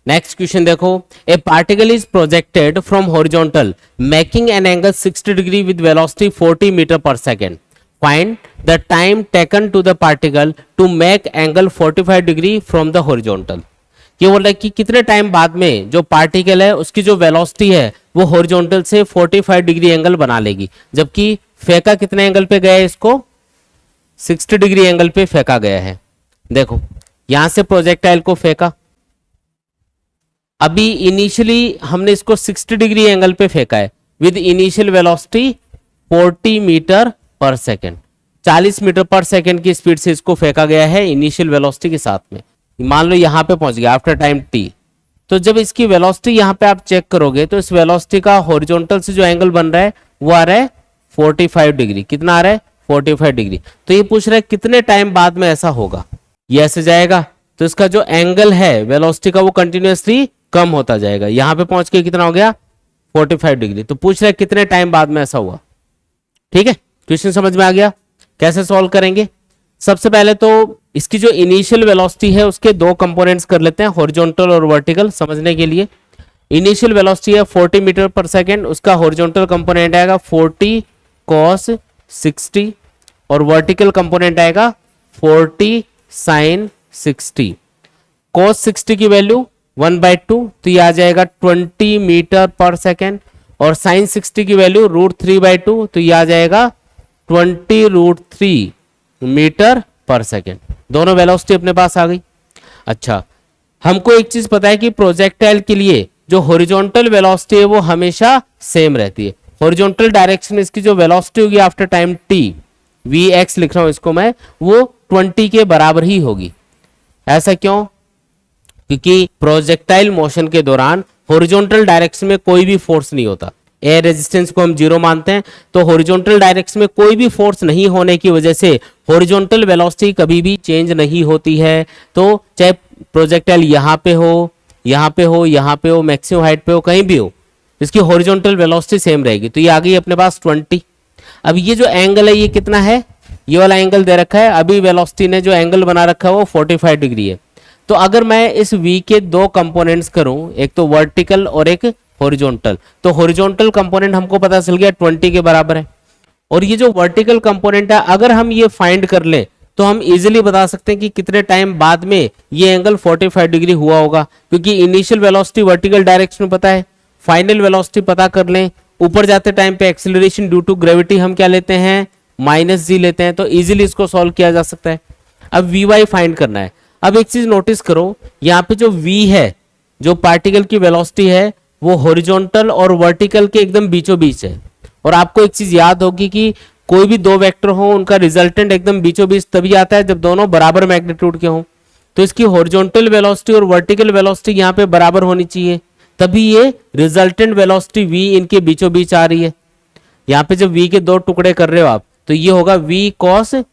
Next question देखो, a particle is projected from horizontal making an angle 60 degree with velocity 40 metre पर second, find the time taken to the particle to make angle 45 degree from the horizontal. ये बोल रहा है कि कितने time बाद में जो पार्टिकल है उसकी जो वेलोसिटी है वो हॉरिजॉन्टल से 45 डिग्री एंगल बना लेगी, जबकि फेंका कितने एंगल पे गया है, इसको 60 डिग्री एंगल पे फेंका गया है। देखो यहां से प्रोजेक्टाइल को फेंका, अभी इनिशियली हमने इसको 60 डिग्री एंगल पे फेंका है विद इनिशियल वेलोसिटी 40 मीटर पर सेकेंड, 40 मीटर पर सेकेंड की स्पीड से इसको फेंका गया है इनिशियल वेलोसिटी के साथ में। मान लो यहां पे पहुंच गया आफ्टर टाइम टी, तो जब इसकी वेलोसिटी यहां पे आप चेक करोगे तो इस वेलोसिटी का हॉरिजॉन्टल से जो एंगल बन रहा है वो आ रहा है 45 डिग्री। कितना आ रहा है? 45 डिग्री। तो ये पूछ रहा है कितने टाइम बाद में ऐसा होगा, ये ऐसे जाएगा तो इसका जो एंगल है वेलोसिटी का वो कंटिन्यूअसली कम होता जाएगा। यहां पे पहुंच के कितना हो गया? 45 डिग्री। तो पूछ रहा है कितने टाइम बाद में ऐसा हुआ। ठीक है, क्वेश्चन समझ में आ गया? कैसे सॉल्व करेंगे? सबसे पहले तो इसकी जो इनिशियल वेलोसिटी है उसके दो कंपोनेंट्स कर लेते हैं, हॉरिजॉन्टल और वर्टिकल, समझने के लिए। इनिशियल वेलोसिटी है 40 मीटर पर सेकेंड, उसका हॉरिजॉन्टल कंपोनेंट आएगा 40 cos 60 और वर्टिकल कंपोनेंट आएगा 40 sin 60। cos 60 की वैल्यू 1/2 तो ये आ जाएगा 20 मीटर पर सेकेंड, और sin 60 की वैल्यू √3/2 तो ये आ जाएगा 20√3 मीटर पर सेकेंड। दोनों वेलोसिटी अपने पास आ गई। अच्छा, हमको एक चीज पता है कि प्रोजेक्टाइल के लिए जो हॉरिजॉन्टल वेलोसिटी है वो हमेशा सेम रहती है। हॉरिजॉन्टल डायरेक्शन में इसकी जो वेलोसिटी होगी आफ्टर टाइम t, vx लिख रहा हूं इसको मैं, वो 20 के बराबर ही होगी। ऐसा क्यों? क्योंकि प्रोजेक्टाइल मोशन के दौरान हॉरिजॉन्टल डायरेक्शन में कोई भी फोर्स नहीं होता। एयर रेजिस्टेंस को हम 0 मानते हैं, तो हॉरिजॉन्टल डायरेक्शन में कोई भी फोर्स नहीं होने की वजह से हॉरिजॉन्टल वेलोसिटी कभी भी चेंज नहीं होती है। तो चाहे प्रोजेक्टाइल यहाँ पे हो, यहाँ पे हो, यहाँ पे हो, मैक्सिमम हाइट पे हो, कहीं भी हो, इसकी हॉरिजॉन्टल वेलोसिटी सेम रहेगी। तो ये आ गई अपने पास 20। अब ये जो एंगल है ये कितना है? ये वाला एंगल दे रखा है, अभी वेलोसिटी ने जो एंगल बना रखा है वो 45 डिग्री है। तो अगर मैं इस v के दो कंपोनेंट्स करूं, एक तो वर्टिकल और एक हॉरिजॉन्टल, तो हॉरिजॉन्टल कंपोनेंट हमको पता चल गया 20 के बराबर है, और ये जो वर्टिकल कंपोनेंट है अगर हम ये फाइंड कर ले तो हम इजीली बता सकते हैं कि कितने टाइम बाद में ये एंगल 45 डिग्री हुआ होगा, क्योंकि इनिशियल वेलोसिटी वर्टिकल डायरेक्शन में पता है, फाइनल वेलोसिटी पता कर लें, ऊपर जाते टाइम पे एक्सीलरेशन ड्यू टू ग्रेविटी हम क्या लेते हैं? -g लेते हैं। तो इजीली इसको सॉल्व किया जा सकता है। अब vy फाइंड करना है। अब एक चीज नोटिस करो, यहाँ पे जो v है, जो पार्टिकल की वेलोसिटी है, वो हॉरिजॉन्टल और वर्टिकल के एकदम बीचों बीच है। और आपको एक चीज याद होगी कि कोई भी दो वेक्टर हो उनका रिजल्टेंट एकदम बीचों बीच तभी आता है जब दोनों बराबर मैग्नीट्यूड के हों। तो इसकी हॉरिजॉन्टल वेलोसिटी और वर्टिकल वेलोसिटी यहाँ पे बराबर होनी चाहिए, तभी ये रिजल्टेंट वेलोसिटी v इनके बीचों बीच आ रही है। यहाँ पे जब v के दो टुकड़े कर रहे हो आप, तो ये होगा v cos,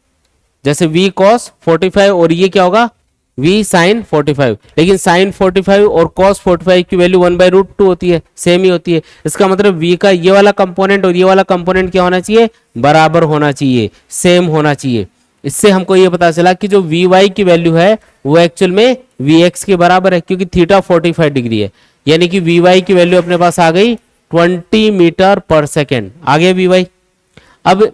जैसे v cos 45, और ये क्या होगा? v sin 45। लेकिन sin 45 और cos 45 की वैल्यू 1/√2 होती है, सेम ही होती है। इसका मतलब v का ये वाला कंपोनेंट और ये वाला कंपोनेंट क्या होना चाहिए? बराबर होना चाहिए, सेम होना चाहिए। इससे हमको ये पता चला कि जो vy की वैल्यू है वो एक्चुअल में vx के बराबर है, क्योंकि थीटा 45 डिग्री है। यानी कि vy की वैल्यू अपने पास आ गई 20 मीटर पर सेकेंड। आ गया vy। अब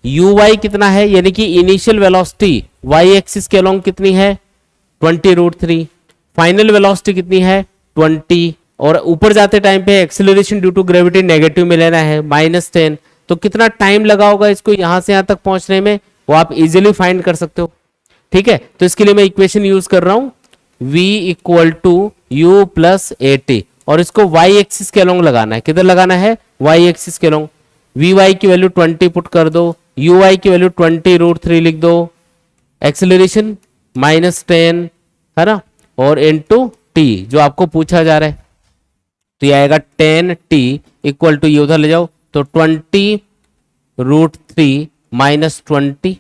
uy कितना है? यानी कि इनिशियल वेलोसिटी y एक्सिस के अलोंग कितनी है? 20√3। फाइनल वेलोसिटी कितनी है? 20। और ऊपर जाते टाइम पे acceleration due to gravity negative में लेना है, -10। तो कितना टाइम लगा होगा इसको यहां से यहां तक पहुंचने में, वो आप इजीली फाइंड कर सकते हो। ठीक है, तो इसके लिए मैं इक्वेशन यूज कर रहा हूं v = u + at, और इसको y एक्सिस के अलोंग लगाना है। किधर लगाना है? y एक्सिस के अलोंग। vy की वैल्यू 20 पुट कर दो, uy की वैल्यू 20√3 लिख दो, एक्सीलरेशन -10 है ना, और इनटू t जो आपको पूछा जा रहा है, तो ये आएगा 10t = ये उधर ले जाओ तो 20√3 -20,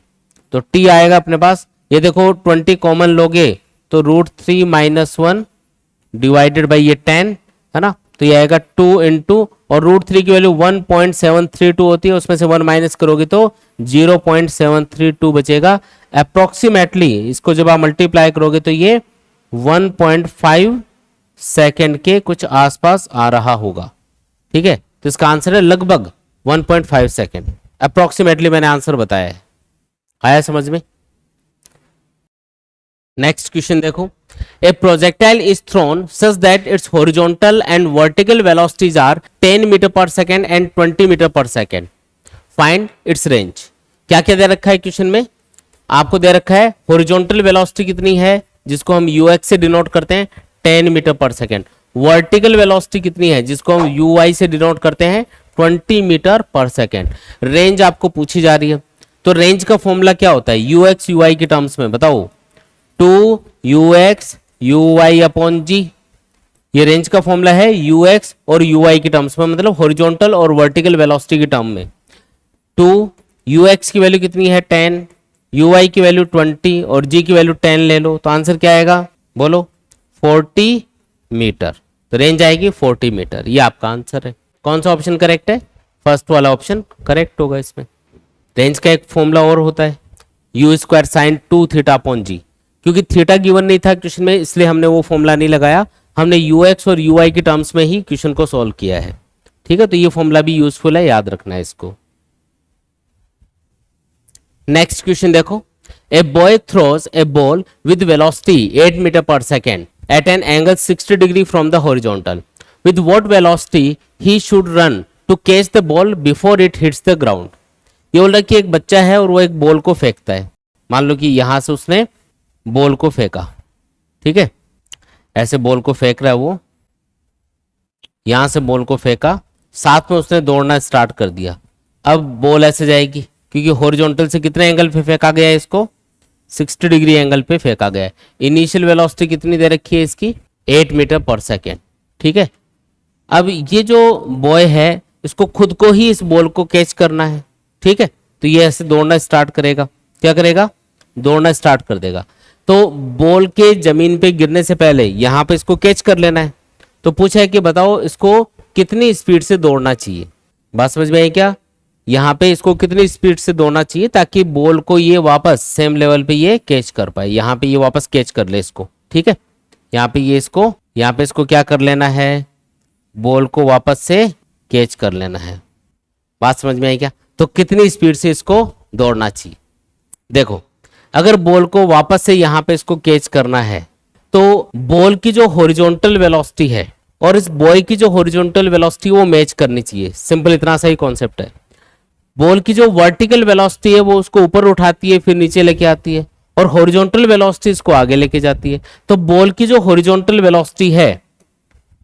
तो t आएगा अपने पास। ये देखो 20 कॉमन लोगे तो √3 - 1 डिवाइडेड बाई ये 10 है ना, तो ये आएगा 2 इंटू, और √3 की वैल्यू 1.732 होती है, उसमें से 1 माइनस करोगे तो 0.732 बचेगा अप्रोक्सीमेटली। इसको जब आप मल्टीप्लाई करोगे तो ये 1.5 सेकंड के कुछ आसपास आ रहा होगा। ठीक है, तो इसका आंसर है लगभग 1.5 सेकंड। अप्रोक्सीमेटली मैंने आंसर बताया है। आया समझ में? नेक्स्ट क्वेश्चन देखो, a projectile is thrown such that its horizontal and vertical velocities are 10 metre पर सेकेंड एंड 20 मीटर पर सेकेंड, फाइंड इट्स रेंज। क्या क्या दे रखा है क्वेश्चन में? आपको दे रखा है हॉरिजॉन्टल वेलोसिटी कितनी है, जिसको हम यूएक्स से डिनोट करते हैं 10 मीटर पर सेकेंड। वर्टिकल वेलोसिटी कितनी है, जिसको हम यूआई से डिनोट करते हैं 20 मीटर पर सेकेंड। रेंज आपको पूछी जा रही है, तो रेंज का फॉर्मूला क्या होता है यूएक्स यूआई के टर्म्स में? बताओ, 2ux uy अपॉन जी। ये रेंज का फॉर्मूला है ux और uy के टर्म्स में, मतलब हॉरिजॉन्टल और वर्टिकल वेलोसिटी के टर्म में। 2ux की वैल्यू कितनी है 10, uy की वैल्यू 20 और g की वैल्यू 10 ले लो, तो आंसर क्या आएगा बोलो? 40 मीटर। तो रेंज आएगी 40 मीटर। ये आपका आंसर है। कौन सा ऑप्शन करेक्ट है? फर्स्ट वाला ऑप्शन करेक्ट होगा इसमें। रेंज का एक फॉर्मूला और होता है u square sine 2 theta upon g. क्योंकि थीटा गिवन नहीं था क्वेश्चन में, इसलिए हमने वो फॉर्मूला नहीं लगाया, हमने यूएक्स और यूआई के टर्म्स में ही क्वेश्चन को सॉल्व किया है। ठीक है, तो ये फॉर्मूला भी यूजफुल है, याद रखना है इसको। नेक्स्ट क्वेश्चन देखो, a boy throws a ball with velocity 8 metre पर second at an angle 60 degree from the horizontal, with what velocity he should run to catch the ball before it hits the ground. ये बोल रहा है कि एक बच्चा है और वो एक बॉल को फेंकता है। मान लो कि यहां से उसने बॉल को फेंका, ठीक है, ऐसे बॉल को फेंक रहा है वो, यहां से बॉल को फेंका, साथ में उसने दौड़ना स्टार्ट कर दिया। अब बॉल ऐसे जाएगी, क्योंकि हॉरिजॉन्टल से कितने एंगल पे फेंका गया है इसको? 60 डिग्री एंगल पे फेंका गया है। इनिशियल वेलोसिटी कितनी दे रखी है इसकी? 8 मीटर पर सेकेंड। ठीक है, अब ये जो बॉय है इसको खुद को ही इस बॉल को कैच करना है। ठीक है, तो ये ऐसे दौड़ना स्टार्ट करेगा। क्या करेगा? दौड़ना स्टार्ट कर देगा। तो बॉल के जमीन पे गिरने से पहले यहां पे इसको कैच कर लेना है। तो पूछा है कि बताओ इसको कितनी स्पीड से दौड़ना चाहिए। बात समझ में आई क्या? यहां पे इसको कितनी स्पीड से दौड़ना चाहिए ताकि बॉल को ये वापस सेम लेवल पे ये कैच कर पाए। यहां पे ये वापस कैच कर ले इसको। ठीक है, यहां पे ये इसको, यहां पे इसको क्या कर लेना है? बॉल को वापस से कैच कर लेना है। बात समझ में आई क्या? तो कितनी स्पीड से इसको दौड़ना चाहिए? देखो, अगर बॉल को वापस से यहां पे इसको कैच करना है तो बॉल की जो हॉरिजॉन्टल वेलोसिटी है और इस बॉय की जो हॉरिजॉन्टल वेलोसिटी वो मैच करनी चाहिए। सिंपल इतना सा ही कॉन्सेप्ट है। बॉल की जो वर्टिकल वेलोसिटी है वो उसको ऊपर उठाती है, फिर नीचे लेके आती है, और हॉरिजॉन्टल वेलोसिटी इसको आगे लेके जाती है। तो बॉल की जो हॉरिजॉन्टल वेलोसिटी है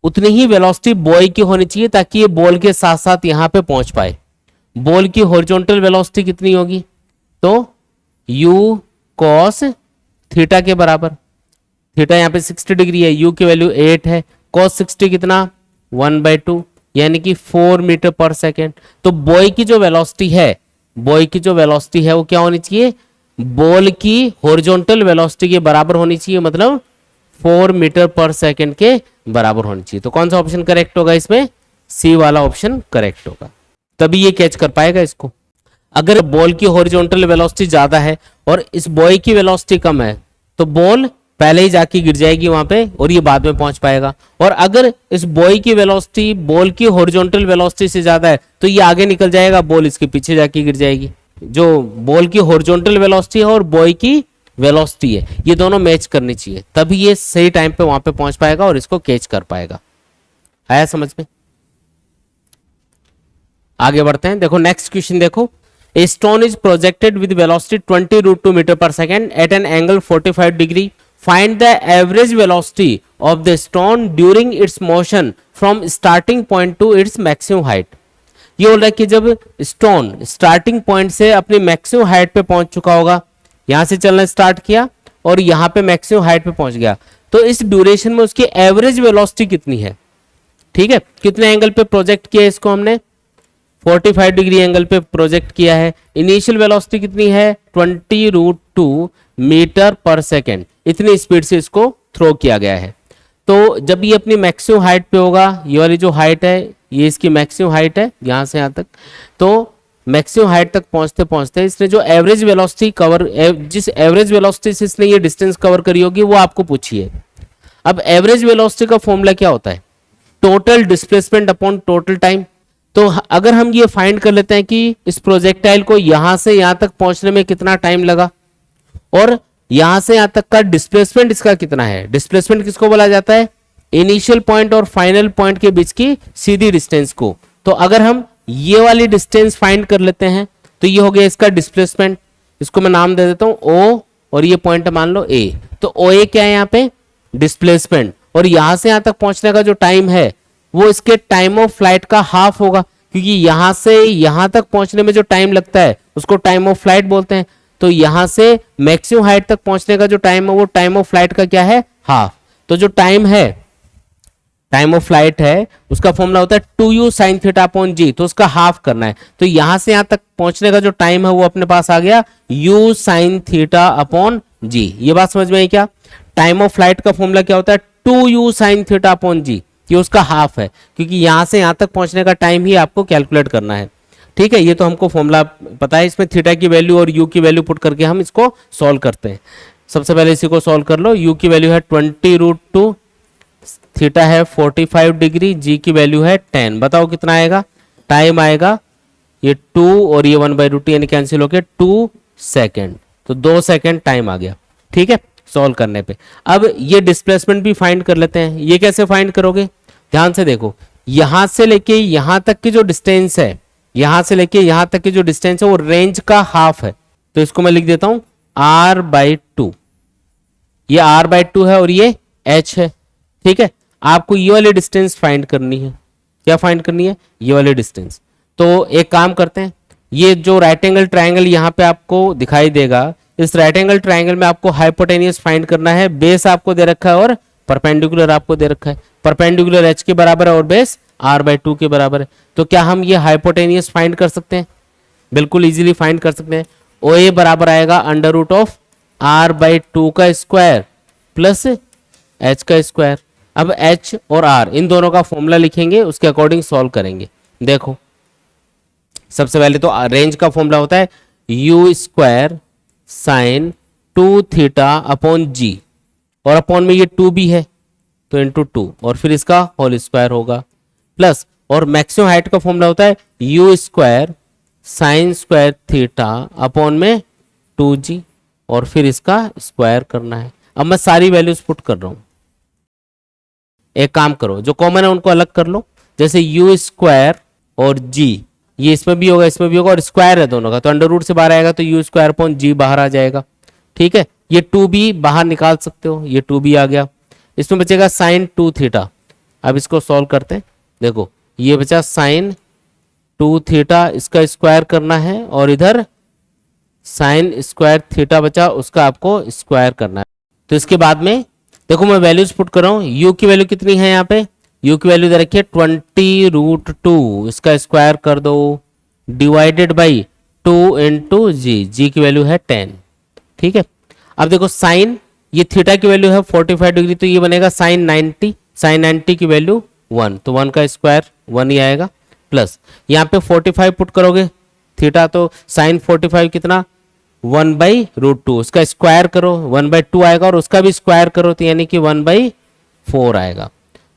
उतनी ही वेलोसिटी बॉय की होनी चाहिए ताकि ये बॉल के साथ साथ यहां पे पहुंच पाए। बॉल की हॉरिजॉन्टल वेलोसिटी कितनी होगी? तो u cos थीटा के बराबर। थीटा यहाँ पे 60 डिग्री है, u की वैल्यू 8 है, cos 60 कितना? 1/2, यानी कि 4 मीटर पर सेकेंड। तो बॉय की जो वेलोसिटी है, बॉय की जो वेलोसिटी है वो क्या होनी चाहिए? बॉल की हॉरिजॉन्टल वेलोसिटी के बराबर होनी चाहिए, मतलब 4 मीटर पर सेकेंड के बराबर होनी चाहिए। तो कौन सा ऑप्शन करेक्ट होगा इसमें? सी वाला ऑप्शन करेक्ट होगा, तभी ये कैच कर पाएगा इसको। अगर बॉल की हॉरिजॉन्टल वेलोसिटी ज्यादा है और इस बॉय की वेलोसिटी कम है तो बॉल पहले ही जाके गिर जाएगी वहां पे और ये बाद में पहुंच पाएगा। और अगर इस बॉय की वेलोसिटी बॉल की हॉरिजॉन्टल वेलोसिटी से ज्यादा है तो ये आगे निकल जाएगा, बॉल इसके पीछे जाके गिर जाएगी। जो बॉल की हॉरिजॉन्टल वेलोसिटी है और बॉय की वेलोसिटी है, ये दोनों मैच करनी चाहिए, तभी ये सही टाइम पे वहां पे पहुंच पाएगा और इसको कैच कर पाएगा। आया समझ में? आगे बढ़ते हैं। देखो नेक्स्ट क्वेश्चन देखो, A stone is projected with velocity 20√2 meter per second at an angle 45 degree. Find the average velocity of the stone during its motion from starting point to its maximum height. ये बोल रहा है कि जब stone starting point से अपनी maximum height पे पहुंच चुका होगा, यहां से चलना स्टार्ट किया और यहां पे मैक्सिमम हाइट पे पहुंच गया, तो इस ड्यूरेशन में उसकी एवरेज वेलोसिटी कितनी है? ठीक है, कितने एंगल पे प्रोजेक्ट किया इसको हमने? 45 डिग्री एंगल पे प्रोजेक्ट किया है। इनिशियल वेलोसिटी कितनी है? 20√2 मीटर पर सेकेंड। इतनी स्पीड से इसको थ्रो किया गया है। तो जब ये अपनी मैक्सिमम हाइट पे होगा, ये वाली जो हाइट है ये इसकी मैक्सिमम हाइट है यहां से यहां तक, तो मैक्सिमम हाइट तक पहुंचते पहुंचते इसने जो एवरेज वेलोसिटी कवर, जिस एवरेज वेलोसिटी से इसने ये डिस्टेंस कवर करी होगी वो आपको पूछिए। अब एवरेज वेलोसिटी का फॉर्मूला क्या होता है? Total displacement upon total time. तो अगर हम ये फाइंड कर लेते हैं कि इस प्रोजेक्टाइल को यहां से यहां तक पहुंचने में कितना टाइम लगा और यहां से यहां तक का डिस्प्लेसमेंट इसका कितना है। डिस्प्लेसमेंट किसको बोला जाता है? इनिशियल पॉइंट और फाइनल पॉइंट के बीच की सीधी डिस्टेंस को। तो अगर हम ये वाली डिस्टेंस फाइंड कर लेते हैं तो ये हो गया इसका डिस्प्लेसमेंट। इसको मैं नाम दे देता हूं ओ और ये पॉइंट मान लो ए। तो ओ ए क्या है यहाँ पे? डिस्प्लेसमेंट। और यहां से यहां तक पहुंचने का जो टाइम है वो इसके टाइम ऑफ फ्लाइट का हाफ होगा, क्योंकि यहां से यहां तक पहुंचने में जो टाइम लगता है उसको टाइम ऑफ फ्लाइट बोलते हैं। तो यहां से मैक्सिमम हाइट तक पहुंचने का जो टाइम है वो टाइम ऑफ फ्लाइट का क्या है? हाफ। तो जो टाइम है, टाइम ऑफ फ्लाइट है, उसका फॉर्मूला होता है 2u sin थीटा अपॉन जी। तो उसका हाफ करना है। तो यहां से यहां तक पहुंचने का जो टाइम है वो अपने पास आ गया u sin थीटा अपॉन जी। ये बात समझ में आई क्या? टाइम ऑफ फ्लाइट का फॉर्मूला क्या होता है? 2u sin थीटा अपॉन जी। ये उसका हाफ है, क्योंकि यहां से यहां तक पहुंचने का टाइम ही आपको कैलकुलेट करना है। ठीक है, ये तो हमको फॉर्मूला पता है। इसमें थीटा की वैल्यू और u की वैल्यू पुट करके हम इसको सॉल्व करते हैं। सबसे पहले इसी को सॉल्व कर लो। u की वैल्यू है 20√2, थीटा है 45 डिग्री, जी की वैल्यू है 10। बताओ कितना आएगा? टाइम आएगा ये 2 और ये 1/√2 यानी कैंसिल होके 2 सेकेंड। तो 2 सेकेंड टाइम आ गया। ठीक है, सॉल्व करने पे। अब ये डिस्प्लेसमेंट भी फाइंड कर लेते हैं। ये कैसे फाइंड करोगे? ध्यान से देखो, यहां से लेके यहां तक की जो डिस्टेंस है, यहां से लेके यहां तक की जो डिस्टेंस है वो रेंज का हाफ है। तो इसको मैं लिख देता हूं r/2। ये r/2 है और ये h है। ठीक है, आपको ये वाली डिस्टेंस फाइंड करनी है। क्या फाइंड करनी है? ये वाली डिस्टेंस। तो एक काम करते हैं, ये जो राइट एंगल ट्रायंगल यहाँ पे आपको दिखाई देगा, इस राइट एंगल ट्रायंगल में आपको हाइपोटेनियस फाइंड करना है। बेस आपको दे रखा है और परपेंडिकुलर आपको दे रखा है। परपेंडिकुलर h के बराबर है और बेस r/2 के बराबर है। तो क्या हम ये हाइपोटेनियस फाइंड कर सकते हैं? बिल्कुल इजीली फाइंड कर सकते हैं। OA बराबर आएगा √of r/2 का स्क्वायर प्लस h का स्क्वायर। अब h और r इन दोनों का फॉर्मूला लिखेंगे, उसके अकॉर्डिंग सॉल्व करेंगे। देखो, सबसे पहले तो रेंज का फॉर्मूला होता है u² sin 2 थीटा अपॉन जी, और अपॉन में ये 2 भी है तो इंटू 2 और फिर इसका होल स्क्वायर होगा प्लस, और मैक्सिमम हाइट का फॉर्मूला होता है u² sin² थीटा अपॉन में 2g और फिर इसका स्क्वायर करना है। अब मैं सारी वैल्यूज पुट कर रहा हूं। एक काम करो, जो कॉमन है उनको अलग कर लो। जैसे u² और g, ये इसमें भी होगा इसमें भी होगा और स्क्वायर है दोनों का, तो अंडर रूट से बाहर आएगा तो u² अपॉन g बाहर आ जाएगा। ठीक है, ये 2 भी बाहर निकाल सकते हो, ये 2 भी आ गया। इसमें बचेगा sin 2 थीटा। अब इसको सॉल्व करते हैं। देखो, ये बचा sin 2 थीटा, इसका स्क्वायर करना है, और इधर sin² थीटा बचा, उसका आपको स्क्वायर करना है। तो इसके बाद में देखो, मैं वैल्यूज पुट कर रहा हूं। u की वैल्यू कितनी है? यहाँ पे u की वैल्यू दे रखी है 20√2, इसका स्क्वायर कर दो डिवाइडेड बाई 2 इंटू जी की वैल्यू है 10। ठीक है, अब देखो साइन, ये थीटा की वैल्यू है 45 डिग्री, तो ये बनेगा sin 90 की वैल्यू 1, तो 1 का स्क्वायर 1 ही आएगा प्लस यहाँ पे 45 पुट करोगे, थीटा तो sin 45 कितना 1/√2, उसका स्क्वायर करो 1/2 आएगा और उसका भी स्क्वायर करो तो यानी कि 1/4 आएगा।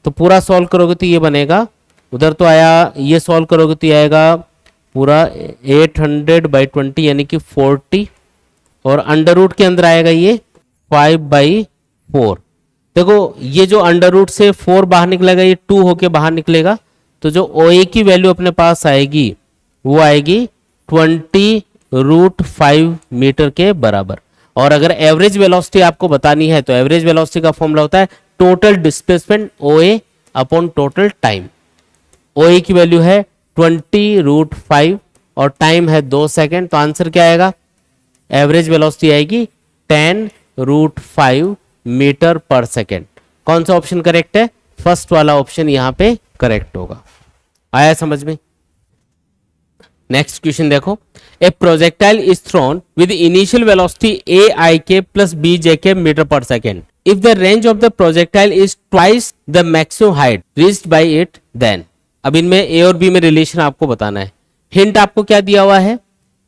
तो पूरा सॉल्व करोगे तो ये बनेगा, उधर तो आया, ये सॉल्व करोगे तो ये आएगा पूरा 800/20 यानी कि 40, और अंडर रूट के अंदर आएगा ये 5/4। देखो, ये जो अंडर रूट से 4 बाहर निकलेगा ये 2 होके बाहर निकलेगा, तो जो OA की वैल्यू अपने पास आएगी वो आएगी 20√5 मीटर के बराबर। और अगर एवरेज वेलोसिटी आपको बतानी है तो एवरेज वेलोसिटी का फॉर्मूला होता है total displacement OA upon total time. OA की वैल्यू है 20√5 और टाइम है 2 सेकेंड, तो आंसर क्या आएगा? एवरेज वेलोसिटी आएगी 10√5 मीटर पर सेकेंड। कौन सा ऑप्शन करेक्ट है? फर्स्ट वाला ऑप्शन यहां पे करेक्ट होगा। आया समझ में? नेक्स्ट क्वेश्चन देखो, a projectile is thrown with initial velocity aik plus bjk metre पर second. If the range of the projectile is twice the maximum height reached by it, then. अब इनमें ए और बी में रिलेशन आपको बताना है। Hint आपको क्या दिया हुआ है?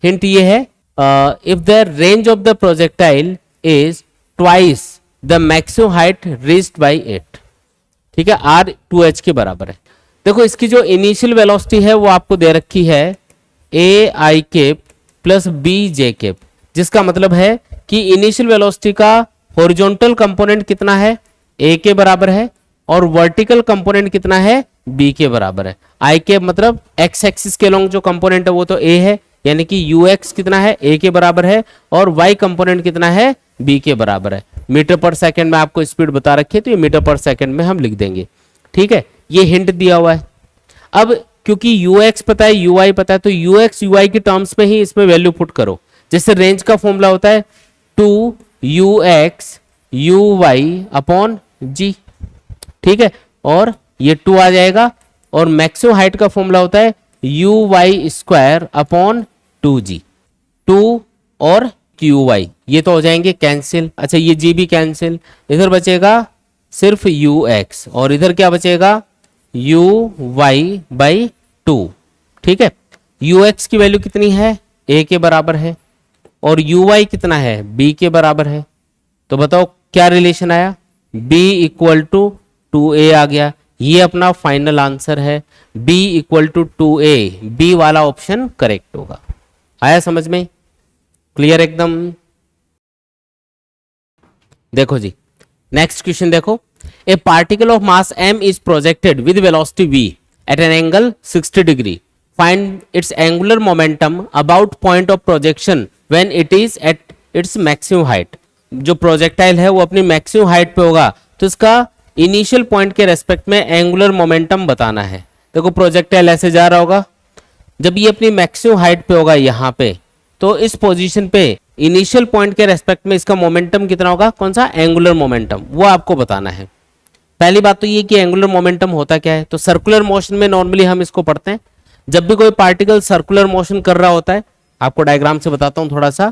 हिंट ये है, if the range of the projectile is twice the maximum height reached by it. ठीक है, आर 2h के बराबर है। देखो इसकी जो इनिशियल वेलोसिटी है वो आपको दे रखी है a i cap plus b j cap, जिसका मतलब है कि इनिशियल वेलोसिटी का हॉरिजॉन्टल कंपोनेंट कितना है, ए के बराबर है, और वर्टिकल कंपोनेंट कितना है, बी के बराबर है। आई केप मतलब एक्स एक्सिस के लॉन्ग जो कंपोनेंट है वो तो ए है, यानी कि यू एक्स कितना है, ए के बराबर है, और वाई कंपोनेंट कितना है, बी के बराबर है। मीटर पर सेकंड में आपको स्पीड बता रखी है, तो ये मीटर पर सेकंड में हम लिख देंगे। ठीक है, ये हिंट दिया हुआ है। अब क्योंकि यू एक्स पता है, यू आई पता है, तो यू एक्स यू आई की टर्म्स में ही इसमें वैल्यू पुट करो। जैसे रेंज का फॉर्मूला होता है 2 u x u y upon g. ठीक है, और ये 2 आ जाएगा, और मैक्सिमम हाइट का फॉर्मूला होता है you Y square upon 2g। 2 और क्यू वाई ये तो हो जाएंगे कैंसिल। अच्छा, ये जी भी कैंसिल, इधर बचेगा सिर्फ यू एक्स, और इधर क्या बचेगा, यू वाई बाई 2। ठीक है, यू एक्स की वैल्यू कितनी है, ए के बराबर है, और यू वाई कितना है, बी के बराबर है। तो बताओ क्या रिलेशन आया, b इक्वल टू 2a आ गया। ये अपना फाइनल आंसर है, b equal to 2a, B वाला ऑप्शन करेक्ट होगा। आया समझ में, क्लियर एकदम। देखो जी, नेक्स्ट क्वेश्चन देखो, a particle of mass m is projected with velocity v at an angle 60 degree, find its angular momentum about point of projection when it is at its maximum height. जो projectile है वो अपनी maximum height पे होगा, तो इसका initial point के respect में एंगुलर मोमेंटम बताना है। देखो प्रोजेक्टाइल ऐसे जा रहा होगा, जब ये अपनी मैक्सिमम हाइट पे होगा यहाँ पे, तो इस पोजीशन पे इनिशियल पॉइंट के रेस्पेक्ट में इसका मोमेंटम कितना होगा, कौन सा, एंगुलर मोमेंटम, वो आपको बताना है। पहली बात तो ये कि एंगुलर मोमेंटम होता क्या है, तो सर्कुलर मोशन में नॉर्मली हम इसको पढ़ते हैं। जब भी कोई पार्टिकल सर्कुलर मोशन कर रहा होता है, आपको डायग्राम से बताता हूं थोड़ा सा,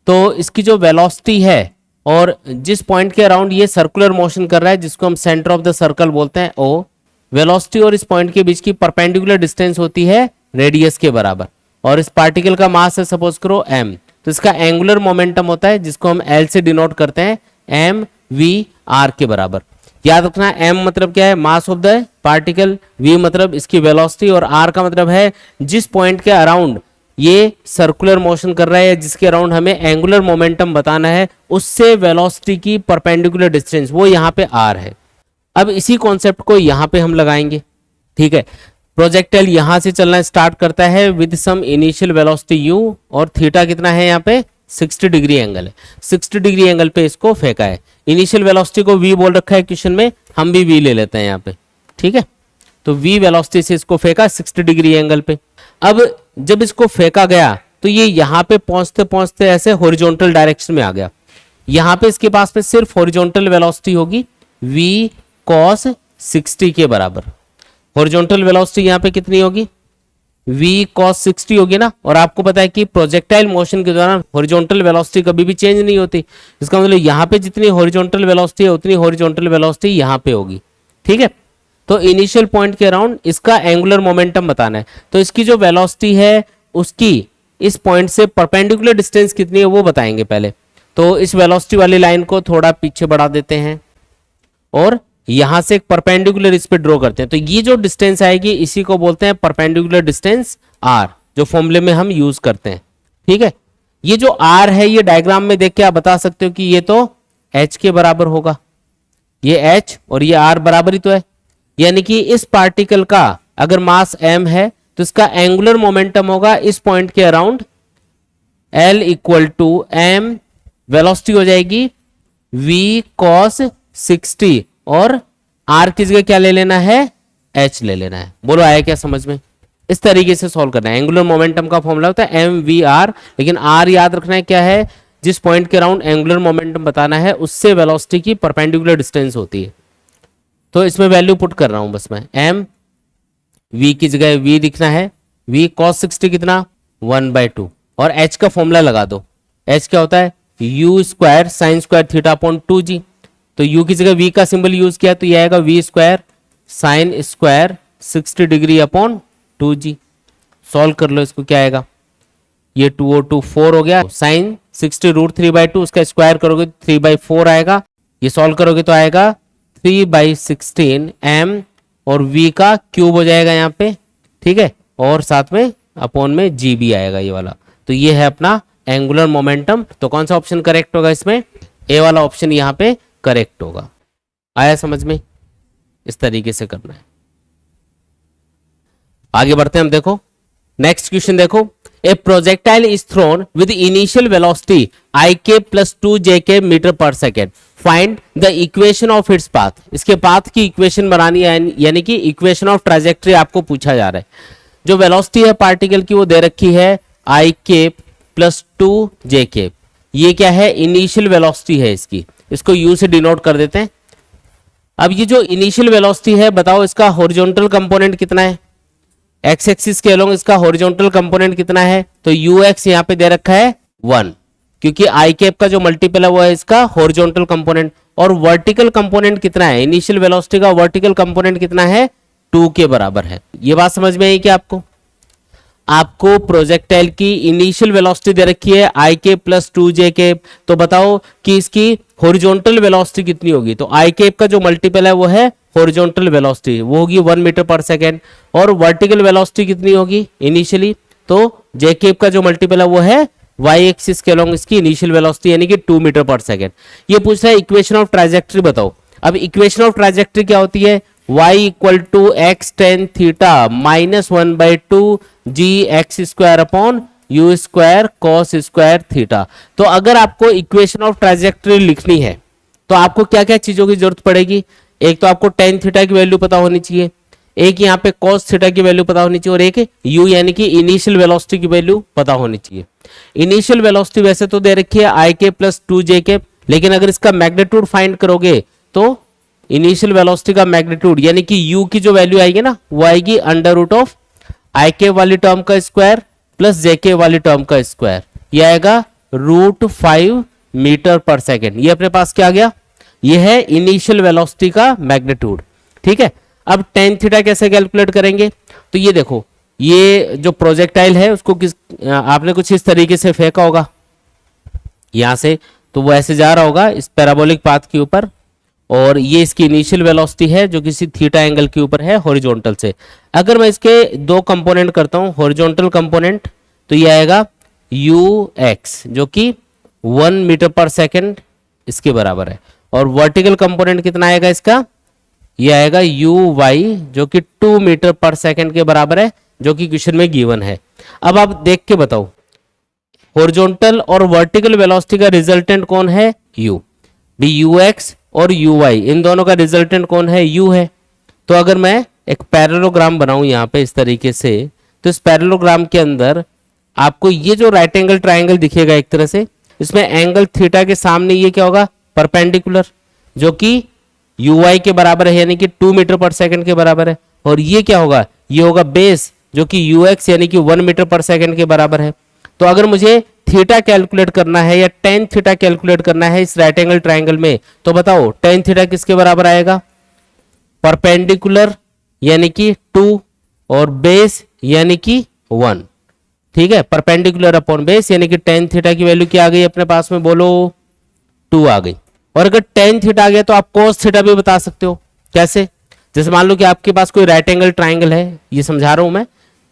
तो इसकी जो वेलोसिटी है और जिस पॉइंट के अराउंड ये सर्कुलर मोशन कर रहा है, जिसको हम सेंटर ऑफ द सर्कल बोलते हैं ओ, वेलोसिटी और इस पॉइंट के बीच की परपेंडिकुलर डिस्टेंस होती है रेडियस के बराबर, और इस पार्टिकल का मास है सपोज करो m, तो इसका एंगुलर मोमेंटम होता है जिसको हम L से डिनोट करते हैं m v r के बराबर। याद रखना m मतलब क्या है, mass of the particle, v मतलब इसकी वेलोसिटी, और r का मतलब है जिस पॉइंट के अराउंड ये सर्कुलर मोशन कर रहा है, जिसके अराउंड हमें एंगुलर मोमेंटम बताना है, उससे वेलोसिटी की परपेंडिकुलर डिस्टेंस, वो यहाँ पे r है। अब इसी कॉन्सेप्ट को यहाँ पे हम लगाएंगे। ठीक है, प्रोजेक्टाइल यहां से चलना स्टार्ट करता है with some initial velocity u, और थीटा कितना है यहाँ पे, 60 डिग्री एंगल है। 60 डिग्री एंगल पे इसको फेंका है। इनिशियल वेलोसिटी को v बोल रखा है क्वेश्चन में, हम भी v ले लेते हैं यहाँ पे। ठीक है, तो v वेलोसिटी से इसको फेंका 60 डिग्री एंगल पे। अब जब इसको फेंका गया तो ये यहाँ पे पहुंचते पहुंचते ऐसे हॉरिजॉन्टल डायरेक्शन में आ गया। यहाँ पे इसके पास में सिर्फ हॉरिजॉन्टल वेलोसिटी होगी v cos 60 के बराबर। हॉरिजॉन्टल वेलोसिटी यहाँ पे कितनी होगी, v cos 60 होगी ना, और आपको पता है कि प्रोजेक्टाइल मोशन के दौरान हॉरिजॉन्टल वेलोसिटी कभी भी चेंज नहीं होती। इसका मतलब यहाँ पे जितनी हॉरिजॉन्टल वेलोसिटी है उतनी हॉरिजॉन्टल वेलोसिटी यहाँ पे होगी। ठीक है, तो इनिशियल पॉइंट के अराउंड इसका एंगुलर मोमेंटम बताना है, तो इसकी जो वेलोसिटी है उसकी इस पॉइंट से परपेंडिकुलर डिस्टेंस कितनी है वो बताएंगे पहले। तो इस वेलोसिटी वाली लाइन को थोड़ा पीछे बढ़ा देते हैं, और यहां से एक परपेंडिकुलर इस पे ड्रॉ करते हैं, तो ये जो डिस्टेंस आएगी इसी को बोलते हैं परपेंडिकुलर डिस्टेंस r, जो फॉर्मूले में हम यूज करते हैं। ठीक है, ये जो r है ये डायग्राम में देख के आप बता सकते हो कि ये तो h के बराबर होगा, ये h और ये r बराबर ही तो है। यानी कि इस पार्टिकल का अगर मास m है तो इसका एंगुलर मोमेंटम होगा इस पॉइंट के around L equal to m, velocity हो जाएगी v cos 60, और r की जगह क्या ले लेना है, h ले लेना है। बोलो आया क्या समझ में, इस तरीके से सॉल्व करना है। एंगुलर मोमेंटम का फॉर्मूला होता है m v r, लेकिन r याद रखना है क्या है, जिस पॉइंट के अराउंड एंगुलर मोमेंटम बताना है उससे वेलोसिटी की परपेंडिकुलर डिस्टेंस होती है। तो इसमें वैल्यू पुट कर रहा हूं बस मैं, m v की जगह v लिखना है, v cos 60 कितना 1/2, और h का फॉर्मूला लगा दो। h क्या होता है, u square sine square theta upon 2g, तो u की जगह v का सिंबल यूज किया तो ये आएगा v square sine square 60 degree upon 2g। Solve कर लो इसको, क्या आएगा, ये 2 और 2 4 हो गया। साइन 60√3/2 उसका स्क्वायर करोगे 3/4 आएगा। ये सॉल्व करोगे तो आएगा 3/16 m और v का क्यूब हो जाएगा यहाँ पे, ठीक है, और साथ में अपॉन में g भी आएगा ये वाला। तो ये है अपना एंगुलर मोमेंटम। तो कौन सा ऑप्शन करेक्ट होगा इसमें? ए वाला ऑप्शन यहाँ पे करेक्ट होगा। आया समझ में? इस तरीके से करना है। आगे बढ़ते हैं हम। देखो नेक्स्ट क्वेश्चन देखो, a projectile is thrown with initial velocity ik plus 2jk metre पर second, find the equation of its path. इसके पाथ की इक्वेशन बनानी है, यानी कि इक्वेशन ऑफ ट्राजेक्टरी आपको पूछा जा रहा है। जो वेलोसिटी है पार्टिकल की वो दे रखी है ik प्लस 2jk। ये क्या है? इनिशियल वेलोसिटी है इसकी, इसको u से डिनोट कर देते हैं। अब ये जो इनिशियल वेलोसिटी है बताओ इसका हॉरिजॉन्टल कंपोनेंट कितना है? एक्स एक्सिस के अलोंग इसका हॉरिजॉन्टल कंपोनेंट कितना है? तो ux यहाँ पे दे रखा है 1, क्योंकि आई कैप का जो मल्टीपल है वो है इसका हॉरिजॉन्टल कंपोनेंट। और वर्टिकल कंपोनेंट कितना है? इनिशियल वेलोसिटी का वर्टिकल कंपोनेंट कितना है? 2 के बराबर है। ये बात समझ में आई क्या आपको? आपको प्रोजेक्टाइल की इनिशियल वेलोसिटी दे रखी है ik प्लस 2jk, तो बताओ कि इसकी हॉरिजॉन्टल वेलोसिटी कितनी होगी? तो आई कैप का जो मल्टीपल है वो है हॉरिजॉन्टल वेलोसिटी, वो होगी 1 मीटर पर सेकेंड। और वर्टिकल वेलोसिटी कितनी होगी इनिशियली? तो जे कैप का जो मल्टीपल है वो है वाई एक्सिस के अलोंग इसकी इनिशियल वेलोसिटी, यानी कि 2 मीटर पर सेकेंड। ये पूछ रहा है इक्वेशन ऑफ ट्राजेक्टरी बताओ। अब इक्वेशन ऑफ ट्राजेक्टरी क्या होती है? y equal to x tan theta minus 1/2 g x square upon u square cos square theta. तो अगर आपको इक्वेशन ऑफ ट्राजेक्टरी लिखनी है तो आपको क्या क्या चीजों की जरूरत पड़ेगी? एक तो आपको टेन थीटा की वैल्यू पता होनी चाहिए, एक यहाँ पे कॉस थीटा की वैल्यू पता होनी चाहिए, और एक u यानी कि इनिशियल वेलोसिटी की वैल्यू पता होनी चाहिए। इनिशियल वेलोसिटी वैसे तो दे रखी है ik प्लस 2jk, लेकिन अगर इसका मैग्नीट्यूड फाइंड करोगे तो इनिशियल वेलोसिटी का मैग्नीट्यूड यानी कि u की जो वैल्यू आएगी ना वो आएगी अंडर रूट ऑफ ik वाली टर्म का स्क्वायर प्लस jk वाली टर्म का स्क्वायर, ये आएगा √5 मीटर पर सेकेंड। ये अपने पास क्या आ गया? ये है इनिशियल वेलोसिटी का मैग्नीट्यूड, ठीक है। अब टेन थीटा कैसे कैलकुलेट करेंगे? तो ये देखो, ये जो प्रोजेक्टाइल है उसको आपने कुछ इस तरीके से फेंका होगा यहां से, तो वो ऐसे जा रहा होगा इस पैराबोलिक पाथ के ऊपर, और ये इसकी इनिशियल वेलोसिटी है जो किसी थीटा एंगल के ऊपर है हॉरिजॉन्टल से। अगर मैं इसके दो कंपोनेंट करता हूं, हॉरिजॉन्टल कंपोनेंट तो ये आएगा ux जो कि 1 मीटर पर सेकेंड इसके बराबर है, और वर्टिकल कंपोनेंट कितना आएगा इसका? ये आएगा uy जो कि 2 मीटर पर सेकेंड के बराबर है, जो कि क्वेश्चन में गिवन है। अब आप देख के बताओ हॉरिजॉन्टल और वर्टिकल वेलोसिटी का रिजल्टेंट कौन है? u। भी ux और uy इन दोनों का रिजल्टेंट कौन है? u है। तो अगर मैं एक पैरेललोग्राम बनाऊं यहाँ पे इस तरीके से, तो इस पैरेललोग्राम के अंदर आपको ये जो राइट एंगल ट्राइंगल दिखेगा एक तरह से, इसमें एंगल थीटा के सामने ये क्या होगा? परपेंडिकुलर, जो कि uy के बराबर है यानी कि 2 मीटर पर सेकंड के बराबर है। और ये क्या होगा? ये होगा बेस जो कि ux यानी कि 1 मीटर पर सेकंड के बराबर है। तो अगर मुझे थीटा कैलकुलेट करना है या टेन थीटा कैलकुलेट करना है इस राइट एंगल ट्राइंगल में, तो बताओ टेन थीटा किसके बराबर आएगा? परपेंडिकुलर यानी कि 2 और बेस यानी कि 1, ठीक है। परपेंडिकुलर अपॉन बेस यानी कि टेन थीटा की वैल्यू क्या आ गई अपने पास में? बोलो 2 आ गई। और अगर टेन थीटा आ गया तो आप कोस थीटा भी बता सकते हो। कैसे? जैसे मान लो कि आपके पास कोई राइट एंगल ट्राइंगल है, ये समझा रहा हूं मैं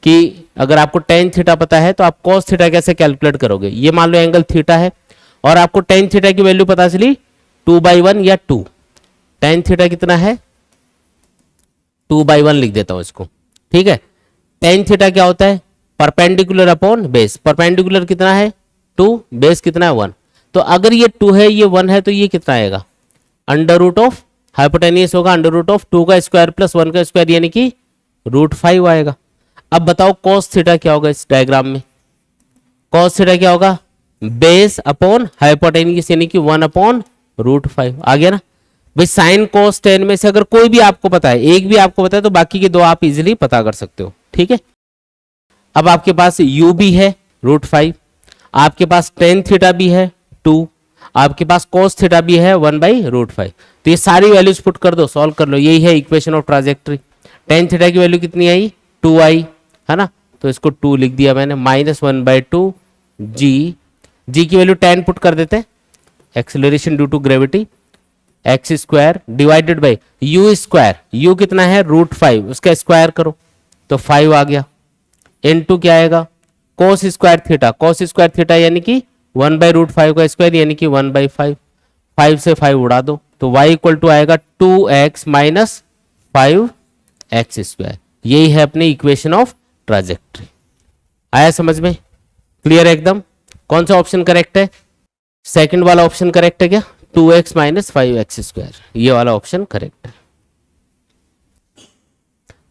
कि अगर आपको टेन थीटा पता है तो आप कोस थीटा कैसे कैलकुलेट करोगे। ये मान लो एंगल थीटा है और आपको टेन थीटा की वैल्यू पता चली 2/1 या 2। टेन थीटा कितना है? 2/1 लिख देता हूं इसको, ठीक है। टेन थीटा क्या होता है? Perpendicular upon base. परपेंडिकुलर कितना है? 2, बेस कितना है? 1। तो अगर ये 2 है ये 1 है तो ये कितना आएगा? अंडर रूट ऑफ हाइपोटेनियस होगा अंडर रूट ऑफ 2 का स्क्वायर प्लस 1 का स्क्वायर यानी कि √5 आएगा। अब बताओ कॉस थीटा क्या होगा इस डायग्राम में? कॉस थीटा क्या होगा? बेस अपॉन हाइपोटेनियस यानी कि 1/√5 आ गया ना भाई। साइन कॉस टेन में से अगर कोई भी आपको पता है, एक भी आपको पता है, तो बाकी के दो आप इजीली पता कर सकते हो, ठीक है। अब आपके पास u भी है √5, आपके पास टेन थीटा भी है 2, आपके पास cos थीटा भी है 1/√5। तो ये सारी वैल्यूज पुट कर दो, सॉल्व कर लो। यही है equation of trajectory. Tan theta की वैल्यू कितनी आई? 2 आई, है ना। तो इसको 2 लिख दिया मैंने, -1/2 जी की वैल्यू 10 पुट कर देते हैं, acceleration due to gravity, x square divided by u square, u कितना है √5, उसका स्क्वायर करो तो 5 आ गया, इनटू क्या आएगा cos square theta, cos square theta यानी कि 1/√5 का स्क्वायर यानी कि 1/5, 5 से 5 उड़ा दो तो y इक्वल टू आएगा 2x माइनस 5x²। यही है अपनी इक्वेशन ऑफ ट्राजेक्ट्री। आया समझ में, क्लियर है एकदम। कौन सा ऑप्शन करेक्ट है, सेकंड वाला ऑप्शन करेक्ट है क्या, 2x माइनस 5x², ये वाला ऑप्शन करेक्ट है।